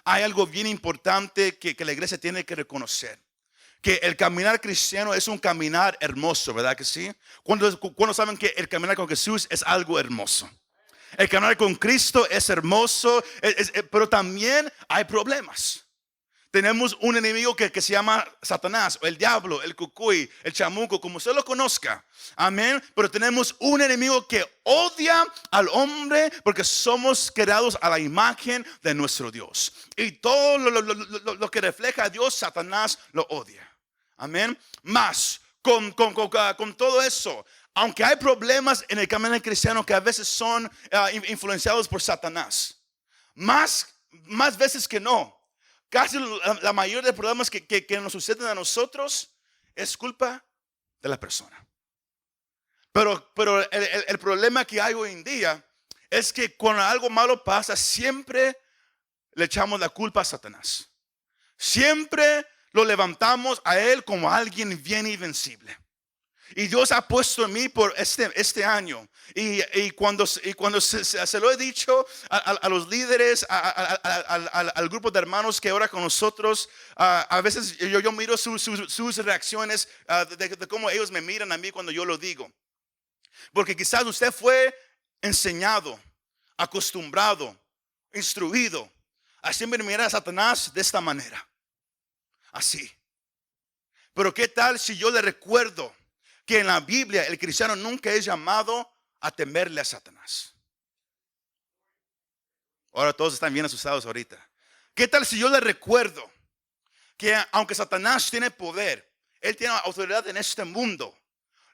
hay algo bien importante que la iglesia tiene que reconocer. Que el caminar cristiano es un caminar hermoso, ¿verdad que sí? Cuando saben que el caminar con Jesús es algo hermoso. El caminar con Cristo es hermoso, pero también hay problemas. Tenemos un enemigo que se llama Satanás, o el diablo, el cucuy, el chamuco, como usted lo conozca. Amén. Pero tenemos un enemigo que odia al hombre porque somos creados a la imagen de nuestro Dios. Y todo lo que refleja a Dios, Satanás lo odia. Amén. Más, con todo eso, aunque hay problemas en el camino cristiano que a veces son influenciados por Satanás, más veces que no. Casi la mayoría de problemas que nos suceden a nosotros es culpa de la persona. Pero el problema que hay hoy en día es que cuando algo malo pasa, siempre le echamos la culpa a Satanás. Siempre lo levantamos a él como alguien bien invencible. Y Dios ha puesto en mí por este año. Y cuando se lo he dicho a los líderes, al grupo de hermanos que ora con nosotros, a veces yo miro sus reacciones de cómo ellos me miran a mí cuando yo lo digo. Porque quizás usted fue enseñado, acostumbrado, instruido a siempre mirar a Satanás de esta manera. Así. Pero ¿qué tal si yo le recuerdo que en la Biblia el cristiano nunca es llamado a temerle a Satanás? Ahora todos están bien asustados ahorita. ¿Qué tal si yo le recuerdo que aunque Satanás tiene poder, él tiene autoridad en este mundo,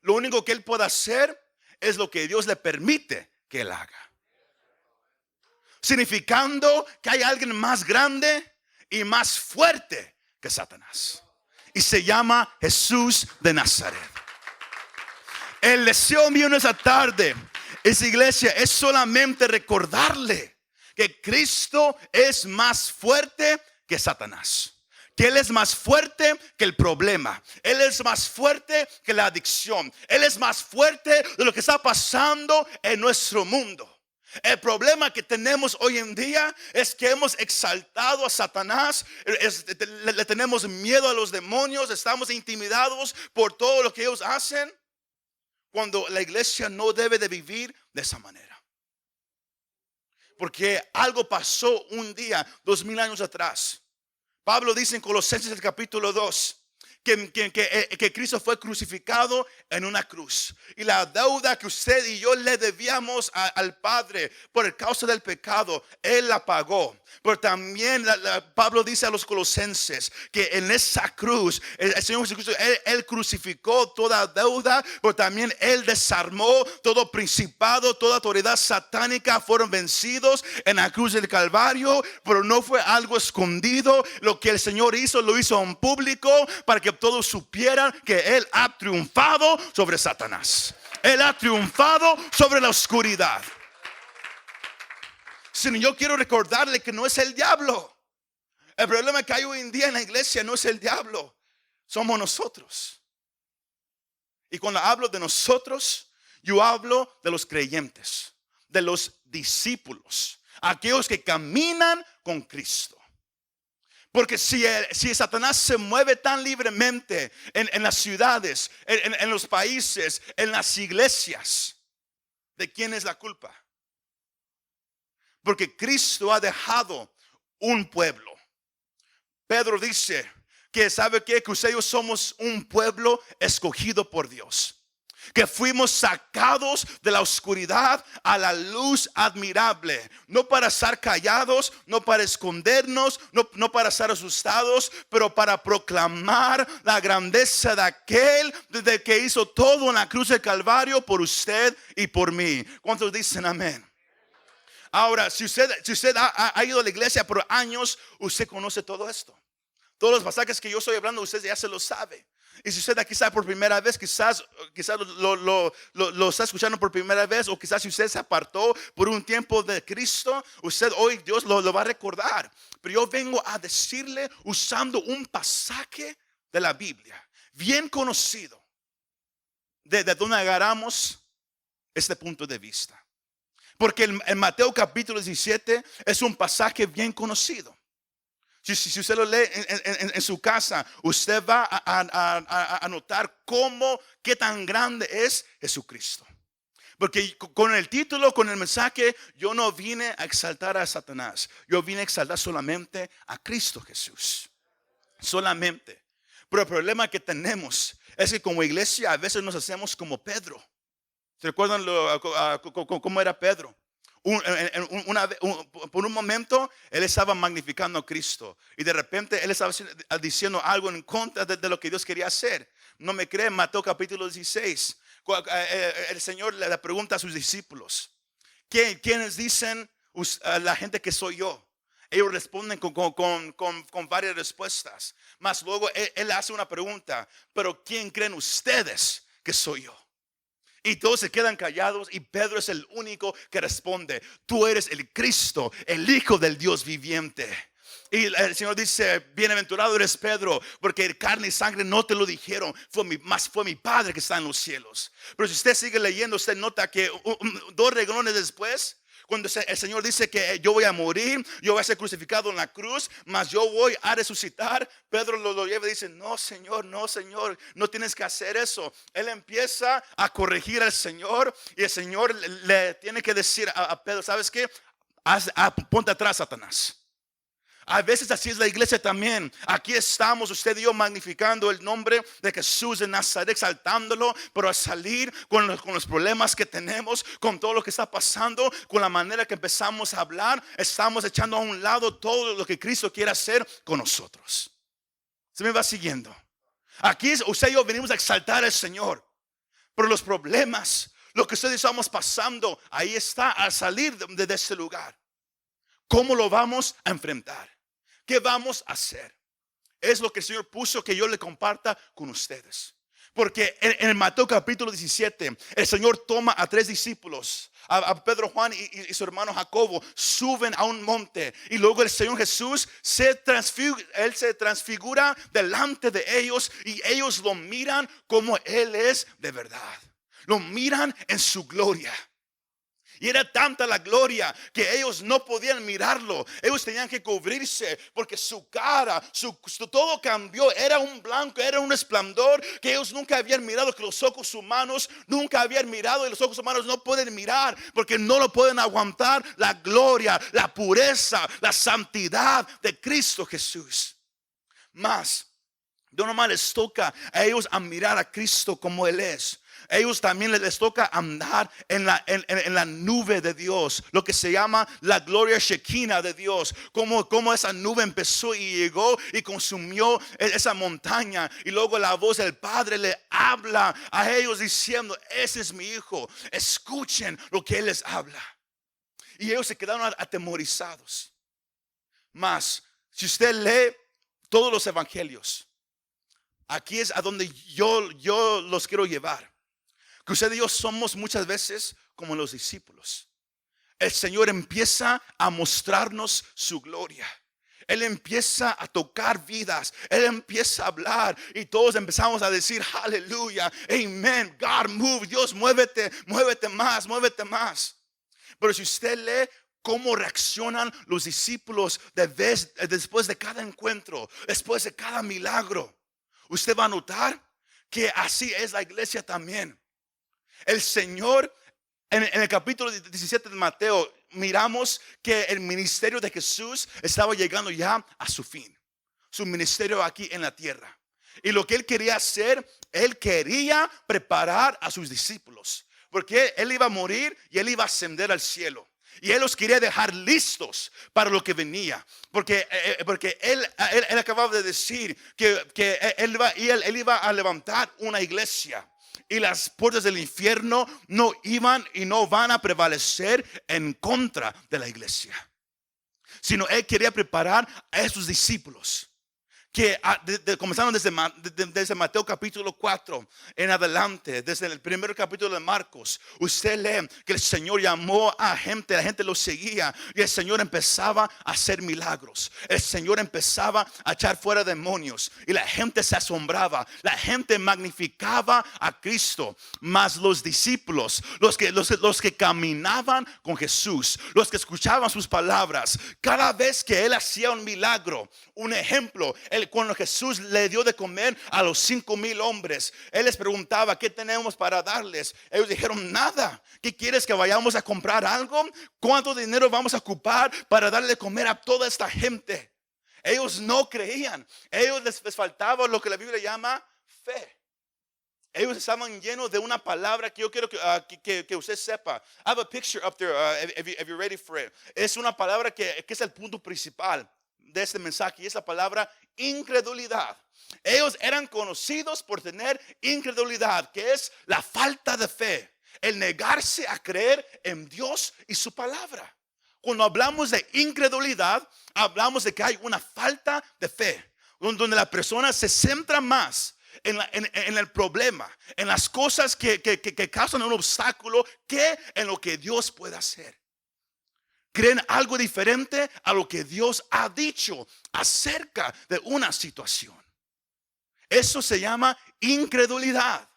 lo único que él puede hacer es lo que Dios le permite que él haga? Significando que hay alguien más grande y más fuerte que Satanás. Y se llama Jesús de Nazaret. El deseo mío en esta tarde, esa iglesia, es solamente recordarle que Cristo es más fuerte que Satanás. Que Él es más fuerte que el problema. Él es más fuerte que la adicción. Él es más fuerte de lo que está pasando en nuestro mundo. El problema que tenemos hoy en día es que hemos exaltado a Satanás, le tenemos miedo a los demonios, estamos intimidados por todo lo que ellos hacen, cuando la iglesia no debe de vivir de esa manera. Porque algo pasó un día, 2000 años atrás. Pablo dice en Colosenses el capítulo 2 que Cristo fue crucificado en una cruz. Y la deuda que usted y yo le debíamos al Padre por causa del pecado, Él la pagó. Pero también Pablo dice a los colosenses que en esa cruz el Señor Jesucristo, él crucificó toda deuda, pero también Él desarmó todo principado, toda autoridad satánica. Fueron vencidos en la cruz del Calvario, pero no fue algo escondido. Lo que el Señor hizo, lo hizo en público para que todos supieran que Él ha triunfado sobre Satanás. Él ha triunfado sobre la oscuridad. Sino yo quiero recordarle que no es el diablo. El problema que hay hoy en día en la iglesia no es el diablo, somos nosotros. Y cuando hablo de nosotros, yo hablo de los creyentes, de los discípulos, aquellos que caminan con Cristo. Porque si Satanás se mueve tan libremente en las ciudades, en los países, en las iglesias, ¿de quién es la culpa? Porque Cristo ha dejado un pueblo. Pedro dice que sabe que ustedes somos un pueblo escogido por Dios. Que fuimos sacados de la oscuridad a la luz admirable. No para estar callados, no para escondernos, no para estar asustados, pero para proclamar la grandeza de aquel desde que hizo todo en la cruz del Calvario por usted y por mí. ¿Cuántos dicen amén? Ahora, si usted ha ido a la iglesia por años, usted conoce todo esto. Todos los pasajes que yo estoy hablando, usted ya se lo sabe. Y si usted aquí está por primera vez, quizás lo está escuchando por primera vez, o quizás si usted se apartó por un tiempo de Cristo, usted hoy Dios lo va a recordar. Pero yo vengo a decirle usando un pasaje de la Biblia, bien conocido, de donde agarramos este punto de vista. Porque en Mateo capítulo 17 es un pasaje bien conocido. Si usted lo lee en su casa, usted va a notar qué tan grande es Jesucristo. Porque con el título, con el mensaje, yo no vine a exaltar a Satanás. Yo vine a exaltar solamente a Cristo Jesús. Solamente. Pero el problema que tenemos es que como iglesia a veces nos hacemos como Pedro. ¿Se recuerdan cómo era Pedro? Por un momento él estaba magnificando a Cristo y de repente él estaba diciendo algo en contra de lo que Dios quería hacer. No me creen, Mateo capítulo 16. El Señor le pregunta a sus discípulos: ¿quiénes dicen la gente que soy yo? Ellos responden con varias respuestas. Mas luego él hace una pregunta: ¿pero quién creen ustedes que soy yo? Y todos se quedan callados y Pedro es el único que responde: tú eres el Cristo, el Hijo del Dios viviente. Y el Señor dice: bienaventurado eres Pedro, porque carne y sangre no te lo dijeron, fue mi Padre que está en los cielos. Pero si usted sigue leyendo, usted nota que 2 renglones después, cuando el Señor dice que yo voy a morir, yo voy a ser crucificado en la cruz, mas yo voy a resucitar, Pedro lo lleva y dice: no Señor, no tienes que hacer eso. Él empieza a corregir al Señor y el Señor le tiene que decir a Pedro: ¿sabes qué? Ponte atrás, Satanás. A veces así es la iglesia también. Aquí estamos usted y yo magnificando el nombre de Jesús de Nazaret, exaltándolo, pero al salir con los problemas que tenemos, con todo lo que está pasando, con la manera que empezamos a hablar, estamos echando a un lado todo lo que Cristo quiere hacer con nosotros. ¿Se me va siguiendo? Aquí usted y yo venimos a exaltar al Señor, pero los problemas, lo que ustedes estamos pasando, ahí está al salir de este lugar. ¿Cómo lo vamos a enfrentar? ¿Qué vamos a hacer? Es lo que el Señor puso que yo le comparta con ustedes. Porque en Mateo capítulo 17, el Señor toma a 3 discípulos, a Pedro, Juan y su hermano Jacobo, suben a un monte. Y luego el Señor Jesús se transfigura delante de ellos y ellos lo miran como Él es de verdad. Lo miran en su gloria. Y era tanta la gloria que ellos no podían mirarlo. Ellos tenían que cubrirse porque su cara, todo cambió. Era un blanco, era un esplendor que ellos nunca habían mirado, que los ojos humanos nunca habían mirado. Y los ojos humanos no pueden mirar porque no lo pueden aguantar. La gloria, la pureza, la santidad de Cristo Jesús. Más, no nomás les toca a ellos a mirar a Cristo como Él es. Ellos también les toca andar en la nube de Dios, lo que se llama la gloria Shekinah de Dios. Como esa nube empezó y llegó y consumió esa montaña. Y luego la voz del Padre le habla a ellos diciendo: ese es mi hijo, escuchen lo que Él les habla. Y ellos se quedaron atemorizados. Mas, si usted lee todos los evangelios, aquí es a donde yo los quiero llevar. Que usted y yo somos muchas veces como los discípulos. El Señor empieza a mostrarnos su gloria. Él empieza a tocar vidas. Él empieza a hablar y todos empezamos a decir: aleluya, amén, God move, Dios muévete más, muévete más. Pero si usted lee cómo reaccionan los discípulos después de cada encuentro, después de cada milagro, usted va a notar que así es la iglesia también. El Señor, en el capítulo 17 de Mateo, miramos que el ministerio de Jesús estaba llegando ya a su fin. Su ministerio aquí en la tierra. Y lo que Él quería hacer, Él quería preparar a sus discípulos. Porque Él iba a morir y Él iba a ascender al cielo. Y Él los quería dejar listos para lo que venía. Porque él acababa de decir que él iba a levantar una iglesia. Y las puertas del infierno no iban y no van a prevalecer en contra de la iglesia. Sino Él quería preparar a esos discípulos que comenzaron desde Mateo capítulo 4 en adelante, desde el primer capítulo de Marcos, usted lee que el Señor llamó a gente, la gente lo seguía y el Señor empezaba a hacer milagros, el Señor empezaba a echar fuera demonios y la gente se asombraba, la gente magnificaba a Cristo. Mas los discípulos, los que caminaban con Jesús, los que escuchaban sus palabras, cada vez que Él hacía un milagro, un ejemplo, cuando Jesús le dio de comer a los 5,000 hombres, Él les preguntaba: ¿qué tenemos para darles? Ellos dijeron: nada. ¿Qué quieres, que vayamos a comprar algo? ¿Cuánto dinero vamos a ocupar para darle de comer a toda esta gente? Ellos no creían. Ellos les faltaba lo que la Biblia llama fe. Ellos estaban llenos de una palabra que yo quiero que usted sepa. I have a picture up there if you're ready for it. Es una palabra que es el punto principal de este mensaje, y es la palabra incredulidad. Ellos eran conocidos por tener incredulidad, que es la falta de fe, el negarse a creer en Dios y su palabra. Cuando hablamos de incredulidad, hablamos de que hay una falta de fe, donde la persona se centra más en el problema, en las cosas que causan un obstáculo, que en lo que Dios puede hacer. Creen algo diferente a lo que Dios ha dicho acerca de una situación. Eso se llama incredulidad.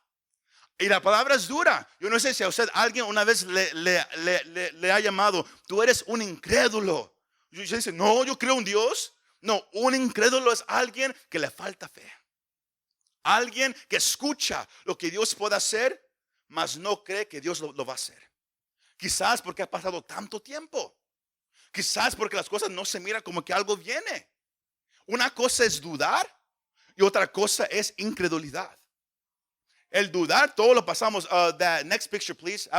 Y la palabra es dura. Yo no sé si a usted alguien una vez le ha llamado: tú eres un incrédulo. Y usted dice: no, yo creo en Dios. No, un incrédulo es alguien que le falta fe. Alguien que escucha lo que Dios puede hacer, mas no cree que Dios lo va a hacer. Quizás porque ha pasado tanto tiempo. Quizás porque las cosas no se miran como que algo viene. Una cosa es dudar y otra cosa es incredulidad. El dudar, todo lo pasamos. The next picture, please.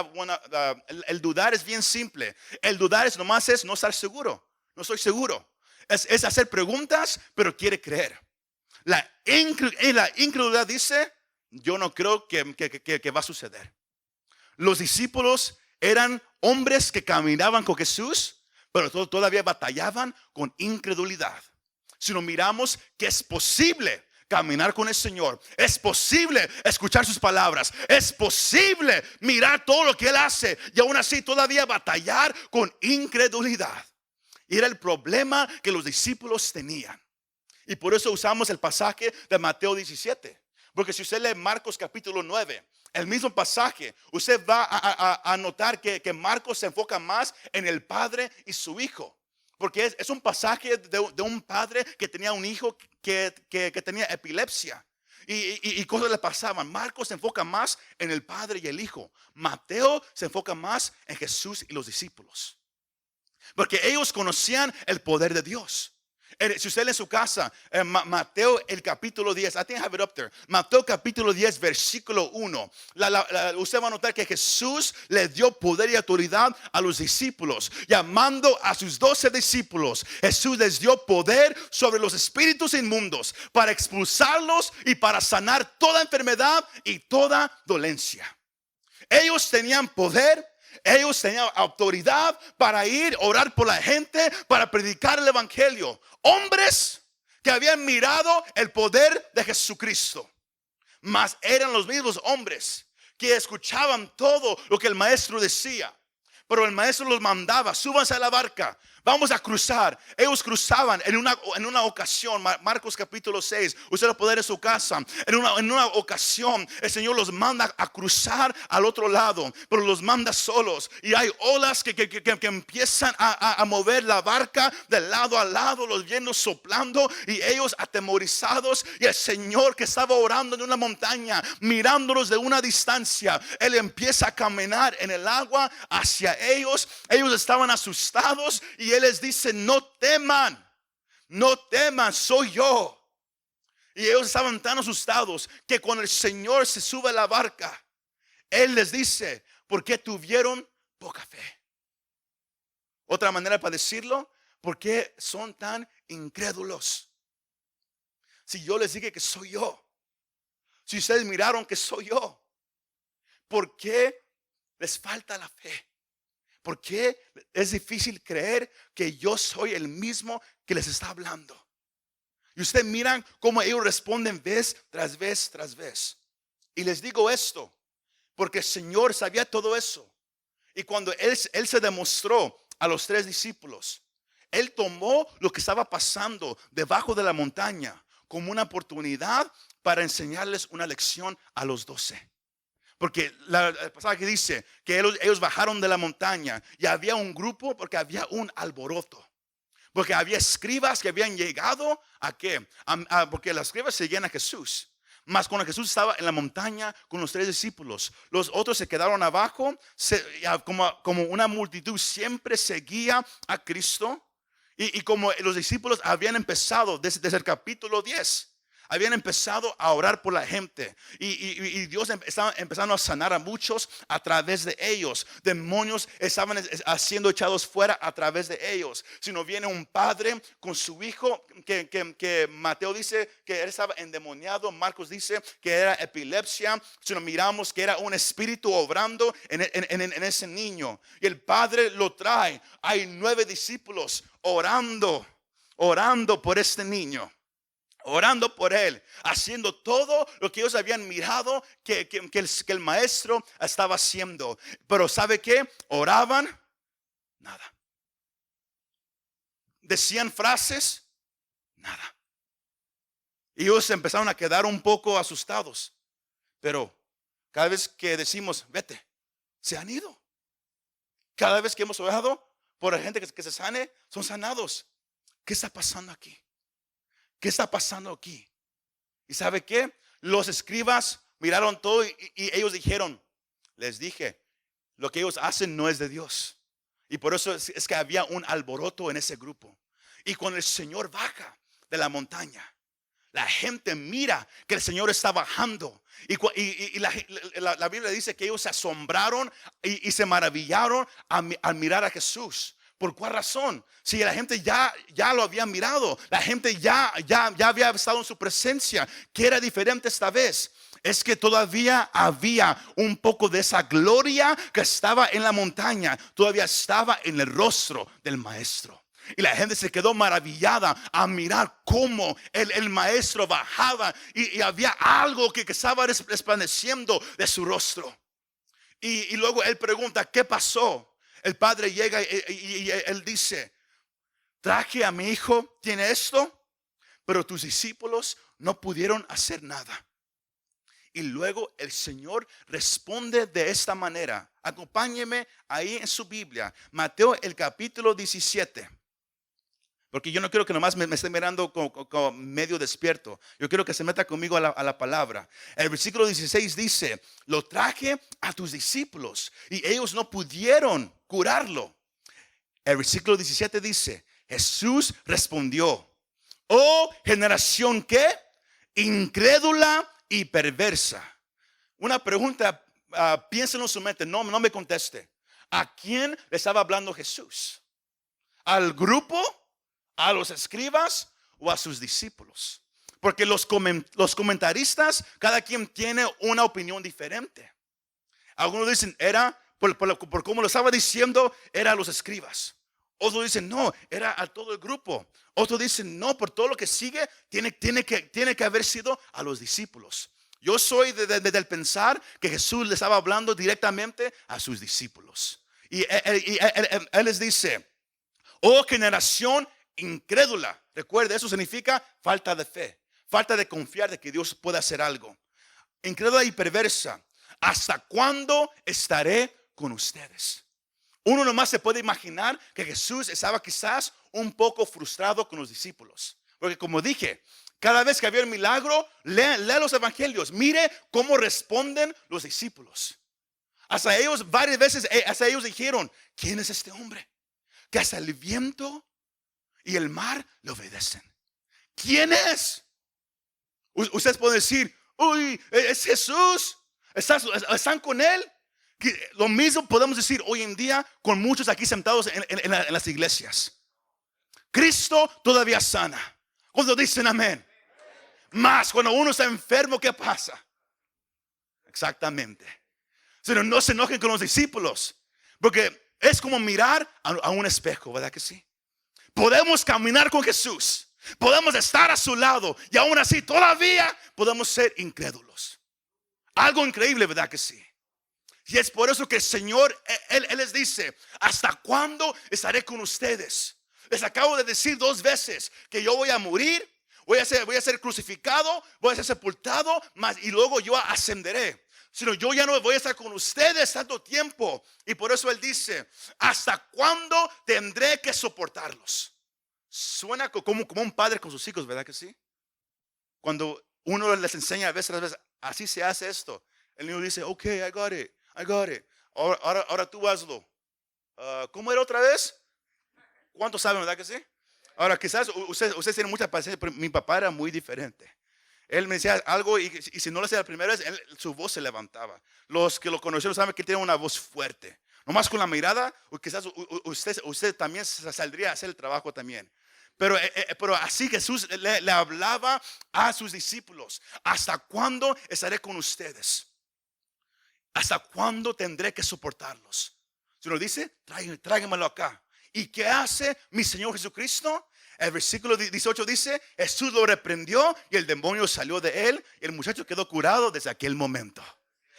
El dudar es bien simple. El dudar es nomás no estar seguro. No estoy seguro. Es hacer preguntas, pero quiere creer. La incredulidad dice: yo no creo que va a suceder. Los discípulos eran hombres que caminaban con Jesús, pero todavía batallaban con incredulidad. Si no miramos que es posible caminar con el Señor, es posible escuchar sus palabras, es posible mirar todo lo que Él hace y aún así todavía batallar con incredulidad. Y era el problema que los discípulos tenían. Y por eso usamos el pasaje de Mateo 17. Porque si usted lee Marcos capítulo 9, el mismo pasaje, usted va a notar que Marcos se enfoca más en el padre y su hijo. Porque es un pasaje de un padre que tenía un hijo que tenía epilepsia. Y cosas le pasaban. Marcos se enfoca más en el padre y el hijo. Mateo se enfoca más en Jesús y los discípulos. Porque ellos conocían el poder de Dios. Si usted en su casa, Mateo el capítulo 10, I think I have it up there. Mateo capítulo 10, versículo 1. Usted va a notar que Jesús le dio poder y autoridad a los discípulos. Llamando a sus 12 discípulos, Jesús les dio poder sobre los espíritus inmundos para expulsarlos y para sanar toda enfermedad y toda dolencia. Ellos tenían poder. Ellos tenían autoridad para ir, orar por la gente, para predicar el evangelio. Hombres que habían mirado el poder de Jesucristo, mas eran los mismos hombres que escuchaban todo lo que el maestro decía. Pero el maestro los mandaba: súbanse a la barca, vamos a cruzar. Ellos cruzaban en una ocasión. Marcos capítulo 6. Usted lo puede ver en su casa. En una ocasión el Señor los manda a cruzar al otro lado, pero los manda solos. Y hay olas que empiezan a mover la barca de lado a lado, los vientos soplando y ellos atemorizados. Y el Señor, que estaba orando en una montaña, mirándolos de una distancia, Él empieza a caminar en el agua hacia ellos. Ellos estaban asustados y Él les dice: no teman, no teman, soy yo. Y ellos estaban tan asustados que cuando el Señor se sube a la barca, Él les dice: ¿por qué tuvieron poca fe? Otra manera para decirlo: ¿por qué son tan incrédulos? Si yo les dije que soy yo, si ustedes miraron que soy yo, ¿por qué les falta la fe? ¿Por qué es difícil creer que yo soy el mismo que les está hablando? Y ustedes miran cómo ellos responden vez tras vez tras vez. Y les digo esto, porque el Señor sabía todo eso. Y cuando Él se demostró a los 3 discípulos, Él tomó lo que estaba pasando debajo de la montaña como una oportunidad para enseñarles una lección a los 12. Porque el pasaje dice que ellos bajaron de la montaña y había un grupo porque había un alboroto. Porque había escribas que habían llegado ¿a qué? Porque los escribas seguían a Jesús. Mas cuando Jesús estaba en la montaña con los 3 discípulos, los otros se quedaron abajo. Como una multitud siempre seguía a Cristo. Y como los discípulos habían empezado desde el capítulo 10. Habían empezado a orar por la gente. Y Dios estaba empezando a sanar a muchos a través de ellos. Demonios estaban siendo echados fuera a través de ellos. Si no viene un padre con su hijo, que Mateo dice que él estaba endemoniado. Marcos dice que era epilepsia. Si no miramos que era un espíritu obrando en ese niño. Y el padre lo trae. Hay 9 discípulos orando por este niño. Orando por él, haciendo todo lo que ellos habían mirado que el maestro estaba haciendo. Pero ¿sabe qué? Oraban, nada. Decían frases, nada. Y ellos empezaron a quedar un poco asustados. Pero cada vez que decimos, vete, se han ido. Cada vez que hemos orado por la gente que se sane, son sanados. ¿Qué está pasando aquí? ¿Qué está pasando aquí? ¿Y sabe qué? Los escribas miraron todo y ellos dijeron, les dije, lo que ellos hacen no es de Dios. Y por eso es que había un alboroto en ese grupo. Y cuando el Señor baja de la montaña, la gente mira que el Señor está bajando. Y la Biblia dice que ellos se asombraron y se maravillaron al mirar a Jesús. ¿Por cuál razón? Si la gente ya lo había mirado, la gente ya había estado en su presencia. ¿Qué era diferente esta vez? Es que todavía había un poco de esa gloria que estaba en la montaña. Todavía estaba en el rostro del maestro. Y la gente se quedó maravillada a mirar cómo el maestro bajaba. Y había algo que estaba resplandeciendo de su rostro. Y luego él pregunta, ¿qué pasó? El padre llega y él dice, traje a mi hijo, tiene esto, pero tus discípulos no pudieron hacer nada. Y luego el Señor responde de esta manera. Acompáñeme ahí en su Biblia, Mateo el capítulo 17. Porque yo no quiero que nomás me esté mirando como medio despierto. Yo quiero que se meta conmigo a la palabra. El versículo 16 dice, lo traje a tus discípulos y ellos no pudieron curarlo. El versículo 17 dice, Jesús respondió, oh generación ¿qué? Incrédula y perversa. Una pregunta, piénsenlo en su mente, no me conteste. ¿A quién le estaba hablando Jesús? ¿Al grupo? ¿A los escribas o a sus discípulos? Porque los comentaristas, cada quien tiene una opinión diferente. Algunos dicen, era por cómo lo estaba diciendo, era a los escribas. Otros dicen, no, era a todo el grupo. Otros dicen, no, por todo lo que sigue, tiene que haber sido a los discípulos. Yo soy del pensar que Jesús le estaba hablando directamente a sus discípulos. Y él les dice, oh generación incrédula. Recuerde, eso significa falta de fe, falta de confiar de que Dios puede hacer algo. Incrédula y perversa, ¿hasta cuándo estaré con ustedes? Uno nomás se puede imaginar que Jesús estaba quizás un poco frustrado con los discípulos. Porque como dije, cada vez que había un milagro, lea los evangelios, mire cómo responden los discípulos. Hasta ellos varias veces, hasta ellos dijeron, ¿quién es este hombre? Que hasta el viento y el mar le obedecen. ¿Quién es? Ustedes pueden decir, uy, es Jesús. ¿Están con él? Lo mismo podemos decir hoy en día con muchos aquí sentados en las iglesias. Cristo todavía sana. Cuando dicen amén. Más cuando uno está enfermo, ¿qué pasa? Exactamente. Pero no se enojen con los discípulos, porque es como mirar a un espejo, ¿verdad que sí? Podemos caminar con Jesús Podemos estar a su lado y aún así todavía podemos ser incrédulos. Algo increíble, ¿verdad que sí? Y es por eso que el Señor, Él les dice, ¿hasta cuándo estaré con ustedes? Les acabo de decir 2 veces que yo voy a morir, voy a ser crucificado, voy a ser sepultado, y luego yo ascenderé. Sino yo ya no voy a estar con ustedes tanto tiempo. Y por eso Él dice, ¿hasta cuándo tendré que soportarlos? Suena como un padre con sus hijos, ¿verdad que sí? Cuando uno les enseña a veces, así se hace esto. El niño dice, ok, I got it. Ahora tú hazlo. ¿Cómo era otra vez? ¿Cuántos saben, verdad que sí? Ahora quizás ustedes tienen mucha paciencia, pero mi papá era muy diferente. Él me decía algo y si no lo hacía la primera vez, su voz se levantaba. Los que lo conocieron saben que tiene una voz fuerte. Nomás con la mirada, quizás usted también saldría a hacer el trabajo también. Pero así Jesús le hablaba a sus discípulos. ¿Hasta cuándo estaré con ustedes? ¿Hasta cuándo tendré que soportarlos? Si nos dice, tráiganmelo acá. ¿Y qué hace mi Señor Jesucristo? El versículo 18 dice, Jesús lo reprendió y el demonio salió de él y el muchacho quedó curado desde aquel momento.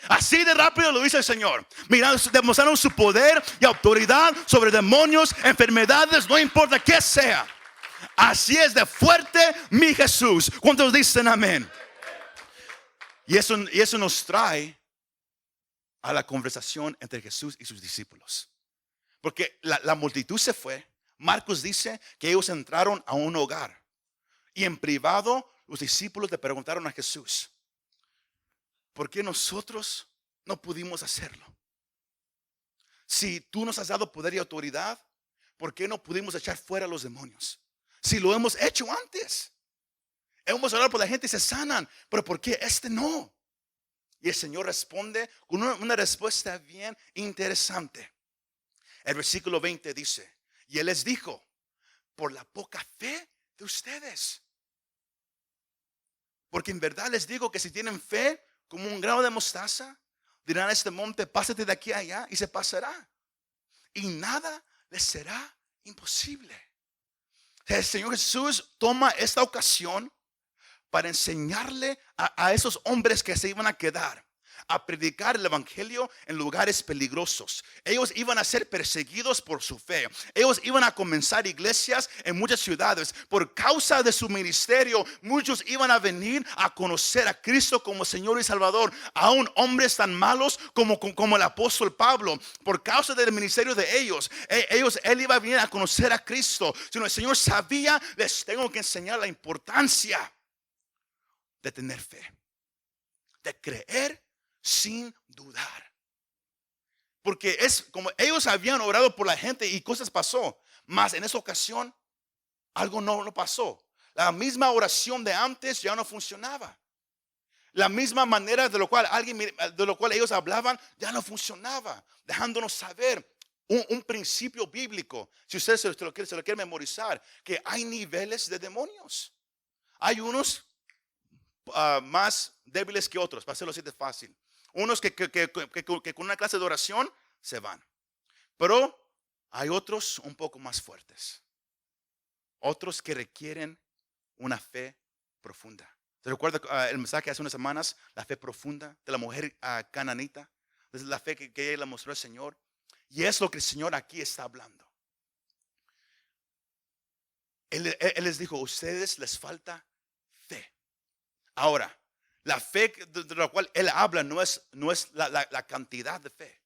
Así de rápido lo dice el Señor. Mirando, demostraron su poder y autoridad sobre demonios, enfermedades, no importa qué sea. Así es de fuerte mi Jesús. ¿Cuántos dicen amén? Y eso nos trae a la conversación entre Jesús y sus discípulos. Porque la multitud se fue. Marcos dice que ellos entraron a un hogar. Y en privado los discípulos le preguntaron a Jesús, ¿por qué nosotros no pudimos hacerlo? Si tú nos has dado poder y autoridad, ¿por qué no pudimos echar fuera a los demonios? Si lo hemos hecho antes. Hemos orado por la gente y se sanan. Pero ¿por qué este no? Y el Señor responde con una respuesta bien interesante. El versículo 20 dice, y Él les dijo, por la poca fe de ustedes. Porque en verdad les digo que si tienen fe como un grano de mostaza, dirán a este monte, pásate de aquí a allá y se pasará. Y nada les será imposible. El Señor Jesús toma esta ocasión para enseñarle a esos hombres que se iban a quedar a predicar el evangelio en lugares peligrosos. Ellos iban a ser perseguidos por su fe. Ellos iban a comenzar iglesias en muchas ciudades. Por causa de su ministerio, muchos iban a venir a conocer a Cristo como Señor y Salvador. Aún hombres tan malos como el apóstol Pablo. Por causa del ministerio de ellos, él iba a venir a conocer a Cristo. Sino el Señor sabía, les tengo que enseñar la importancia de tener fe, de creer sin dudar. Porque es como ellos habían orado por la gente y cosas pasó. Mas en esa ocasión algo no pasó. La misma oración de antes ya no funcionaba. La misma manera de lo cual ellos hablaban ya no funcionaba. Dejándonos saber un principio bíblico. Si usted se lo quiere memorizar, que hay niveles de demonios. Hay unos más débiles que otros, para hacerlo así de fácil. Unos que con una clase de oración se van. Pero hay otros un poco más fuertes. Otros que requieren una fe profunda. ¿Se recuerda el mensaje hace unas semanas? La fe profunda de la mujer cananita. Es la fe que ella le mostró al Señor. Y es lo que el Señor aquí está hablando. Él les dijo, a ustedes les falta fe. Ahora, la fe de la cual Él habla no es la cantidad de fe,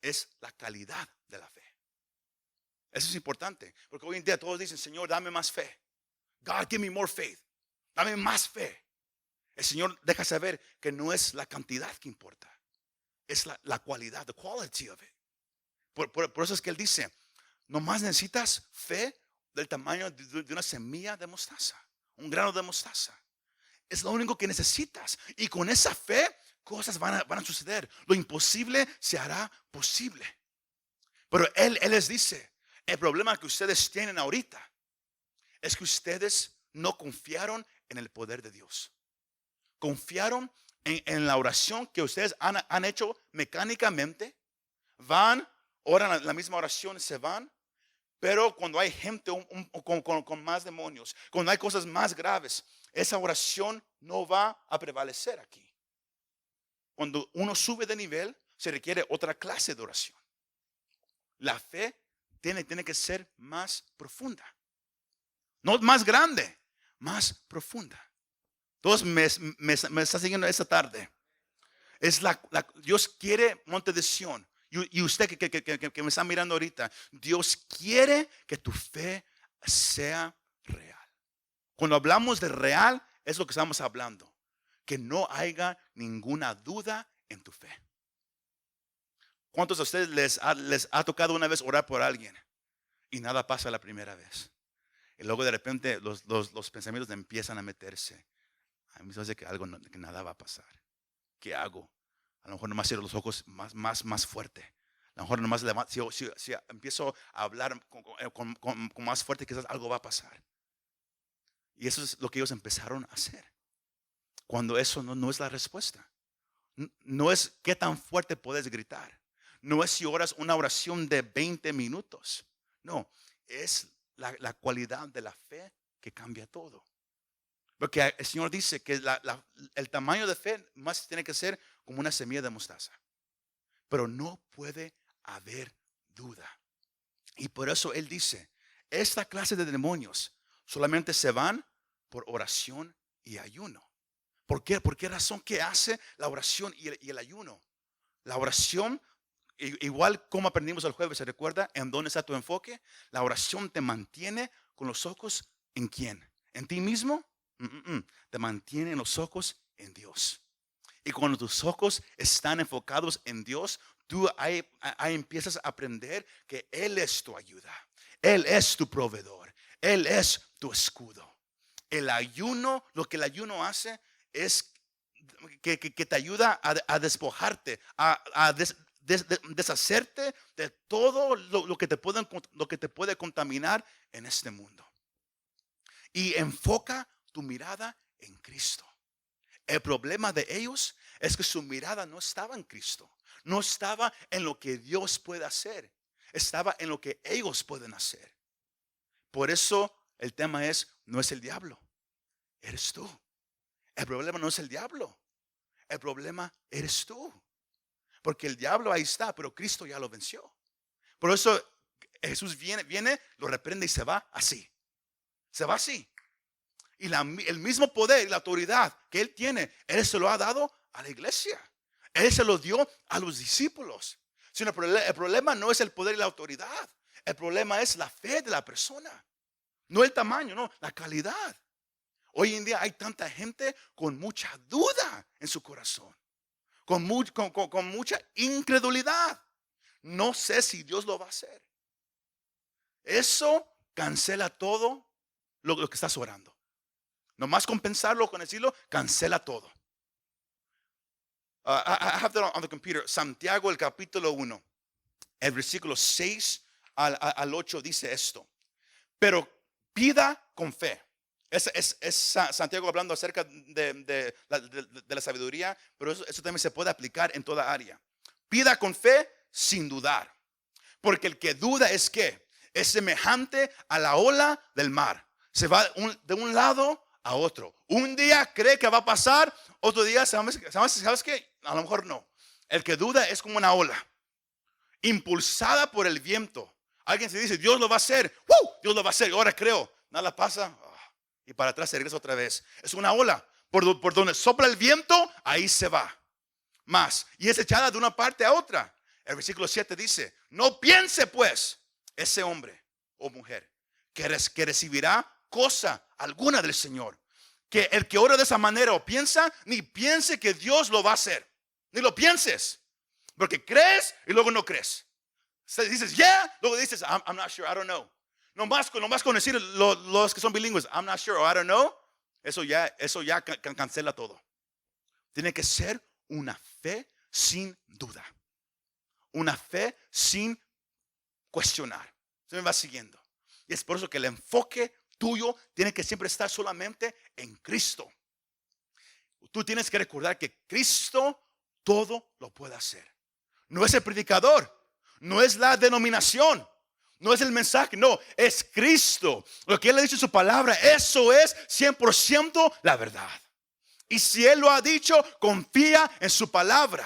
es la calidad de la fe. Eso es importante, porque hoy en día todos dicen, Señor, dame más fe. God, give me more faith. Dame más fe. El Señor deja saber que no es la cantidad que importa, es la cualidad, the quality of it. Por eso es que Él dice, nomás necesitas fe del tamaño de una semilla de mostaza, un grano de mostaza. Es lo único que necesitas. Y con esa fe, cosas van a suceder. Lo imposible se hará posible. Pero Él les dice, el problema que ustedes tienen ahorita es que ustedes no confiaron en el poder de Dios. Confiaron en la oración que ustedes han hecho mecánicamente. Van, oran la misma oración, se van. Pero cuando hay gente con más demonios, cuando hay cosas más graves, esa oración no va a prevalecer aquí. Cuando uno sube de nivel, se requiere otra clase de oración. La fe tiene que ser más profunda. No más grande, más profunda. Todos me está siguiendo esta tarde. Dios quiere Monte de Sión. Y usted que me está mirando ahorita, Dios quiere que tu fe sea real. Cuando hablamos de real, es lo que estamos hablando. Que no haya ninguna duda en tu fe. ¿Cuántos de ustedes les ha tocado una vez orar por alguien y nada pasa la primera vez? Y luego de repente los pensamientos empiezan a meterse. A mí me dice que que nada va a pasar. ¿Qué hago? A lo mejor nomás cierro los ojos más fuerte. A lo mejor nomás si empiezo a hablar con más fuerte, quizás algo va a pasar. Y eso es lo que ellos empezaron a hacer. Cuando eso no es la respuesta. No es qué tan fuerte puedes gritar. No es si oras una oración de 20 minutos. No, es la cualidad de la fe que cambia todo. Porque el Señor dice que el tamaño de fe más tiene que ser como una semilla de mostaza. Pero no puede haber duda. Y por eso Él dice, esta clase de demonios solamente se van por oración y ayuno. ¿Por qué? ¿Por qué razón? ¿Qué hace la oración y el ayuno? La oración, igual como aprendimos el jueves, ¿se recuerda? ¿En dónde está tu enfoque? La oración te mantiene con los ojos ¿en quién? ¿En ti mismo? Te mantiene los ojos en Dios. Y cuando tus ojos están enfocados en Dios, tú ahí empiezas a aprender que Él es tu ayuda. Él es tu proveedor. Él es tu escudo. El ayuno, lo que el ayuno hace es que te ayuda a despojarte, a deshacerte de todo lo que te puede contaminar en este mundo. Y enfoca tu mirada en Cristo. El problema de ellos es que su mirada no estaba en Cristo. No estaba en lo que Dios puede hacer. Estaba en lo que ellos pueden hacer. Por eso el tema no es el diablo. Eres tú. El problema no es el diablo. El problema eres tú. Porque el diablo ahí está, pero Cristo ya lo venció. Por eso Jesús viene, lo reprende y se va así. Se va así. Y el mismo poder y la autoridad que Él tiene, Él se lo ha dado a la iglesia. Él se lo dio a los discípulos. Sino el problema no es el poder y la autoridad. El problema es la fe de la persona. No el tamaño, no, la calidad. Hoy en día hay tanta gente con mucha duda en su corazón. Con mucha incredulidad. No sé si Dios lo va a hacer. Eso cancela todo lo que estás orando. Nomás con pensarlo, con decirlo, cancela todo. I have that on the computer. Santiago, el capítulo 1, el versículo 6 al 8 dice esto. Pero pida con fe. Es Santiago hablando acerca de la sabiduría, pero eso también se puede aplicar en toda área. Pida con fe sin dudar. Porque el que duda es semejante a la ola del mar. Se va de un lado a otro. Un día cree que va a pasar, otro día ¿sabes qué? A lo mejor no. El que duda es como una ola impulsada por el viento. Alguien se dice, Dios lo va a hacer. Dios lo va a hacer. Ahora creo. Nada pasa. Y para atrás se regresa otra vez. Es una ola. Por donde sopla el viento, ahí se va. Más. Y es echada de una parte a otra. El versículo 7 dice, no piense pues ese hombre o mujer que recibirá cosa alguna del Señor. Que el que ora de esa manera o piensa, ni piense que Dios lo va a hacer. Ni lo pienses. Porque crees y luego no crees. Dices, yeah, luego dices, I'm not sure, I don't know. Nomás con decir los que son bilingües, I'm not sure, or I don't know, eso ya cancela todo. Tiene que ser una fe sin duda. Una fe sin cuestionar. Se me va siguiendo. Y es por eso que el enfoque tuyo tiene que siempre estar solamente en Cristo. Tú tienes que recordar que Cristo todo lo puede hacer. No es el predicador, no es la denominación, No es el mensaje, no, es Cristo. Lo que Él ha dicho en su palabra, eso es 100% la verdad. Y si Él lo ha dicho, confía en su palabra.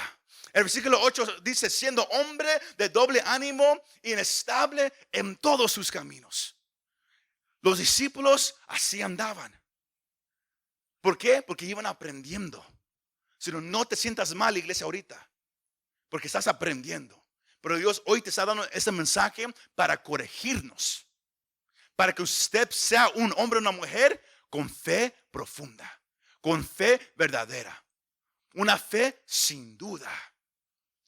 El versículo 8 dice, siendo hombre de doble ánimo, inestable en todos sus caminos. Los discípulos así andaban. ¿Por qué? Porque iban aprendiendo. Si no te sientas mal, iglesia, ahorita, porque estás aprendiendo. Pero Dios hoy te está dando este mensaje para corregirnos, para que usted sea un hombre o una mujer con fe profunda, con fe verdadera, una fe sin duda.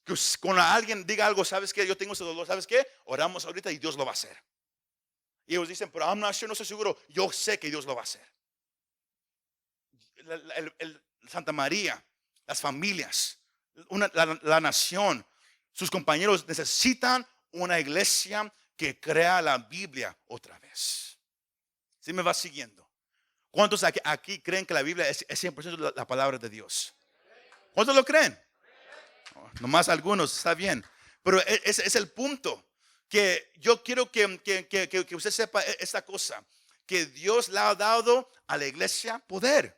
Que cuando alguien diga algo, ¿sabes qué? Yo tengo ese dolor, ¿sabes qué? Oramos ahorita y Dios lo va a hacer. Y ellos dicen, pero I'm not sure, no estoy seguro. Yo sé que Dios lo va a hacer. Santa María, las familias, la nación, sus compañeros necesitan una iglesia que crea la Biblia otra vez. ¿Sí me va siguiendo? ¿Cuántos aquí creen que la Biblia es 100% la palabra de Dios? ¿Cuántos lo creen? Nomás algunos, está bien. Pero ese es el punto. Que yo quiero que usted sepa esta cosa. Que Dios le ha dado a la iglesia poder.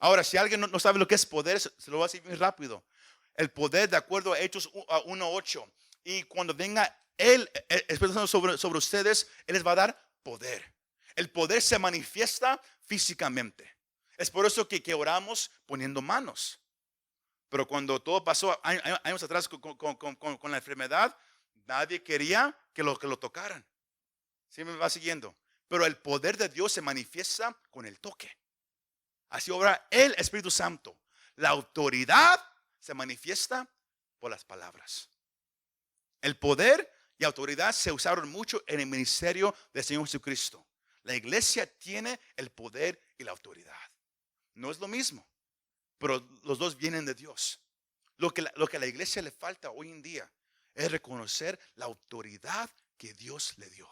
Ahora, si alguien no sabe lo que es poder, se lo voy a decir muy rápido. El poder, de acuerdo a Hechos 1:8. Y cuando venga Él, sobre ustedes, Él les va a dar poder. El poder se manifiesta físicamente. Es por eso que oramos poniendo manos. Pero cuando todo pasó años atrás con la enfermedad, nadie quería que lo tocaran. ¿Sí me va siguiendo? Pero el poder de Dios se manifiesta con el toque. Así obra el Espíritu Santo. La autoridad se manifiesta por las palabras. El poder y autoridad se usaron mucho en el ministerio del Señor Jesucristo. La iglesia tiene el poder y la autoridad. No es lo mismo, pero los dos vienen de Dios. Lo que a la iglesia le falta hoy en día es reconocer la autoridad que Dios le dio.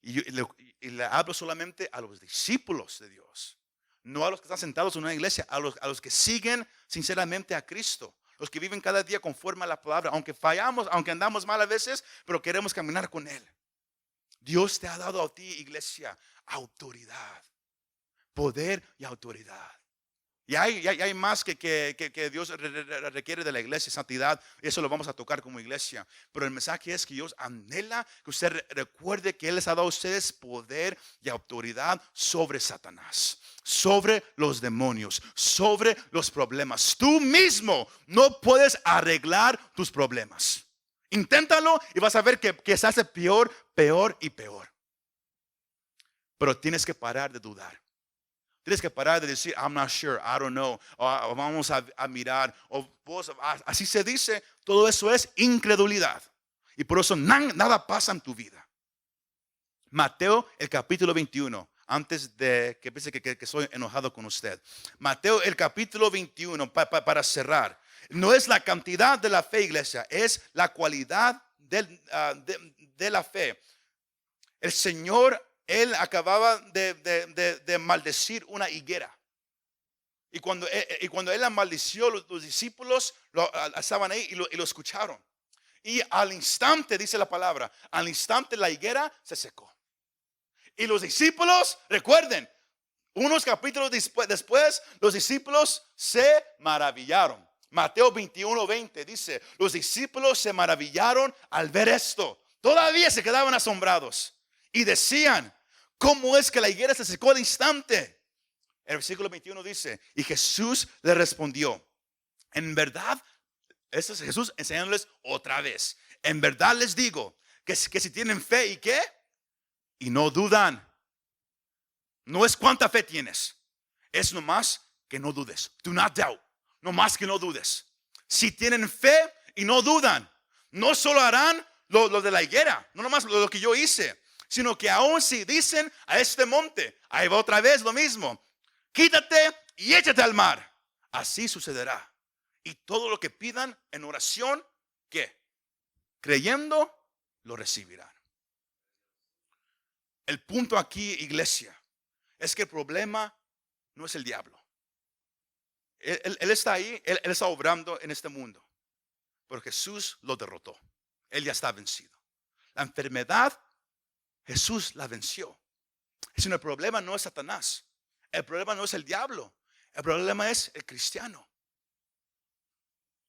Y le hablo solamente a los discípulos de Dios. No a los que están sentados en una iglesia, a los que siguen sinceramente a Cristo. Los que viven cada día conforme a la palabra. Aunque fallamos, aunque andamos mal a veces, pero queremos caminar con Él. Dios te ha dado a ti, iglesia, autoridad. Poder y autoridad. Y hay más que Dios requiere de la iglesia, santidad. Eso lo vamos a tocar como iglesia. Pero el mensaje es que Dios anhela que usted recuerde que Él les ha dado a ustedes poder y autoridad sobre Satanás, sobre los demonios, sobre los problemas. Tú mismo no puedes arreglar tus problemas. Inténtalo y vas a ver que se hace peor y peor. Pero tienes que parar de dudar. Tienes que parar de decir, I'm not sure, I don't know, o vamos a mirar, así se dice. Todo eso es incredulidad. Y por eso nada pasa en tu vida. Mateo, el capítulo 21. Antes de que piense que estoy enojado con usted. Mateo, el capítulo 21, para cerrar. No es la cantidad de la fe, iglesia, es la cualidad de la fe. El Señor, Él acababa de maldecir una higuera. Y cuando Él la maldició, los discípulos estaban ahí y lo escucharon. Y al instante, dice la palabra, al instante la higuera se secó. Y los discípulos, recuerden, unos capítulos después, los discípulos se maravillaron. Mateo 21:20 dice, los discípulos se maravillaron al ver esto. Todavía se quedaban asombrados. Y decían, ¿cómo es que la higuera se secó al instante? El versículo 21 dice, y Jesús le respondió, en verdad, eso es Jesús enseñándoles otra vez. En verdad les digo, que si tienen fe y ¿qué? Y no dudan. No es cuánta fe tienes. Es nomás que no dudes. Do not doubt. Nomás que no dudes. Si tienen fe y no dudan, no solo harán lo de la higuera, no nomás lo que yo hice, sino que aún si dicen a este monte, ahí va otra vez lo mismo, quítate y échate al mar, así sucederá. Y todo lo que pidan en oración, ¿qué? Creyendo, lo recibirán. El punto aquí, iglesia, es que el problema no es el diablo. Él está ahí, él está obrando en este mundo. Pero Jesús lo derrotó. Él ya está vencido. La enfermedad, Jesús la venció. El problema no es Satanás. El problema no es el diablo. El problema es el cristiano.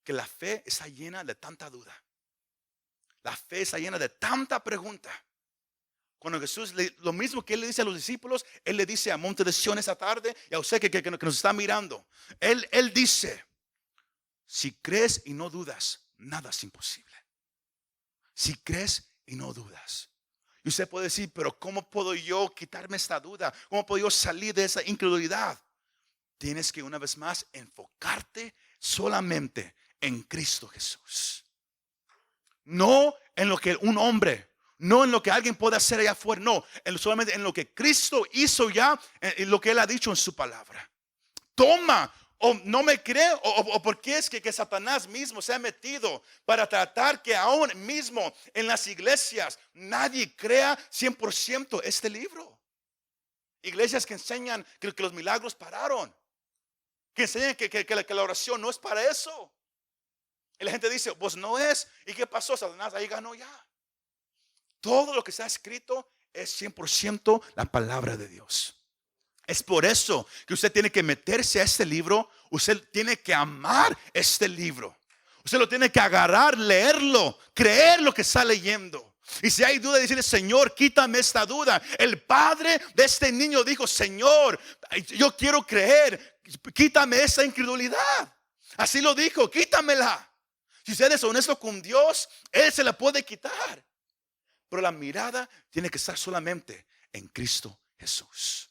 Que la fe está llena de tanta duda. La fe está llena de tanta pregunta. Cuando Jesús, lo mismo que Él le dice a los discípulos, Él le dice a Monte de Sion esa tarde y a usted que nos está mirando. Él dice, si crees y no dudas, nada es imposible. Si crees y no dudas. Y usted puede decir, pero ¿cómo puedo yo quitarme esta duda? ¿Cómo puedo yo salir de esa incredulidad? Tienes que una vez más enfocarte solamente en Cristo Jesús. No en lo que un hombre, no en lo que alguien puede hacer allá afuera. No, solamente en lo que Cristo hizo ya, en lo que Él ha dicho en su palabra. Toma. O no me cree, o porque es que Satanás mismo se ha metido para tratar que aún mismo en las iglesias nadie crea 100% este libro. Iglesias que enseñan que los milagros pararon, que enseñan que la oración no es para eso. Y la gente dice, pues no es. ¿Y qué pasó? Satanás ahí ganó ya. Todo lo que está escrito es 100% la palabra de Dios. Es por eso que usted tiene que meterse a este libro. Usted tiene que amar este libro. Usted lo tiene que agarrar, leerlo, creer lo que está leyendo. Y si hay duda, decirle, Señor, quítame esta duda. El padre de este niño dijo, Señor, yo quiero creer, quítame esa incredulidad. Así lo dijo, quítamela. Si usted es honesto con Dios, Él se la puede quitar. Pero la mirada tiene que estar solamente en Cristo Jesús.